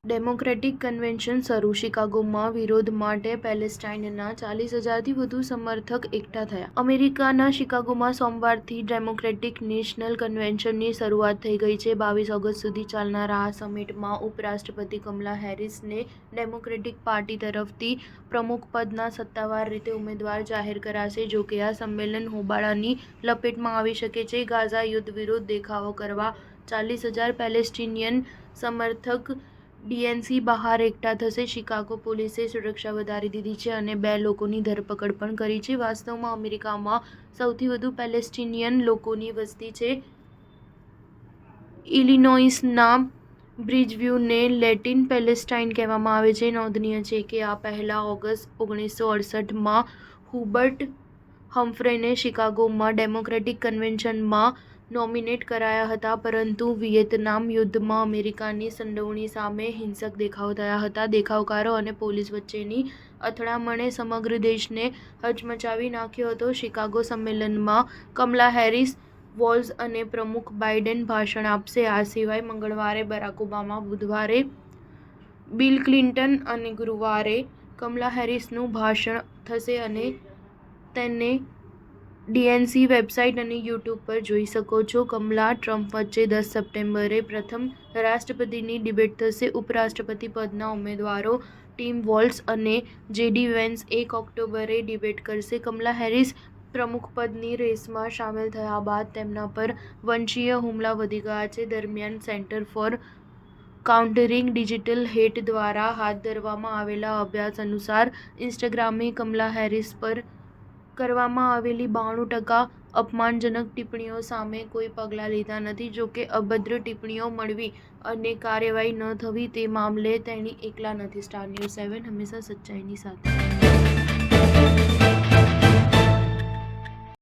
Democratic convention શરૂ. શિકાગોમાં વિરોધ માટે પેલેસ્ટાઇનના 40,000થી વધુ સમર્થક એકઠા થયા. અમેરિકાના શિકાગોમાં સોમવારથી ડેમોક્રેટિક નેશનલ કન્વેન્શનની શરૂઆત થઈ ગઈ છે. 22 ઓગસ્ટ સુધી ચાલનારા આ સમિટમાં ઉપરાષ્ટ્રપતિ કમલા હેરિસને ડેમોક્રેટિક પાર્ટી તરફથી પ્રમુખપદના સત્તાવાર રીતે ઉમેદવાર જાહેર કરાશે. જોકે આ સંમેલન હોબાળાની લપેટમાં આવી શકે છે. ગાઝા યુદ્ધ વિરુદ્ધ દેખાવો કરવા 40,000 પેલેસ્ટિનિયન સમર્થક ડીએનસી બહાર એકઠા થશે. શિકાગો પોલીસે સુરક્ષા વધારી દીધી છે અને 2 લોકોની ધરપકડ પણ કરી છે. વાસ્તવમાં અમેરિકામાં સૌથી વધુ પેલેસ્ટિનિયન લોકોની વસ્તી છે. ઇલિનોઇસના બ્રિજવ્યૂને લેટિન પેલેસ્ટાઇન કહેવામાં આવે છે. નોંધનીય છે કે આ પહેલા ઓગસ્ટ 1968માં હુબર્ટ હમ્ફ્રેને શિકાગોમાં ડેમોક્રેટિક કન્વેન્શનમાં નોમિનેટ કરાયા હતા, પરંતુ વિયેતનામ યુદ્ધમાં અમેરિકાની સંડોવણી સામે હિંસક દેખાવો થયા હતા. દેખાવકારો અને પોલીસ વચ્ચેની અથડામણે સમગ્ર દેશને હચમચાવી નાખ્યો હતો. શિકાગો સંમેલનમાં કમલા હેરિસ, વોલ્ઝ અને પ્રમુખ બાઇડેન ભાષણ આપશે. આ સિવાય મંગળવારે બરાક ઓબામા, બુધવારે બિલ ક્લિન્ટન અને ગુરુવારે કમલા હેરિસનું ભાષણ થશે અને તેને ડીએનસી વેબસાઇટ અને યુટ્યુબ પર જોઈ શકો છો. કમલા ટ્રમ્પ વચ્ચે 10 સપ્ટેમ્બરે પ્રથમ રાષ્ટ્રપતિની ડિબેટ થશે. ઉપરાષ્ટ્રપતિ પદના ઉમેદવારો ટિમ વોલ્ઝ અને જેડી વેન્સ 1 ઓક્ટોબરે ડિબેટ કરશે. કમલા હેરિસ પ્રમુખપદની રેસમાં સામેલ થયા બાદ તેમના પર વંશીય હુમલા વધી ગયા છે. દરમિયાન સેન્ટર ફોર કાઉન્ટરિંગ ડિજિટલ હેટ દ્વારા હાથ ધરવામાં આવેલા અભ્યાસ અનુસાર ઇન્સ્ટાગ્રામે કમલા હેરિસ પર કરવામાં આવેલી 92% અપમાનજનક ટિપ્પણીઓ સામે કોઈ પગલાં લીધા નથી. જોકે અભદ્ર ટિપ્પણીઓ મળવી અને કાર્યવાહી ન થવી તે મામલે તેણી એકલા નથી. સ્ટાર ન્યૂઝ 7 હંમેશા સચ્ચાઈની સાથે.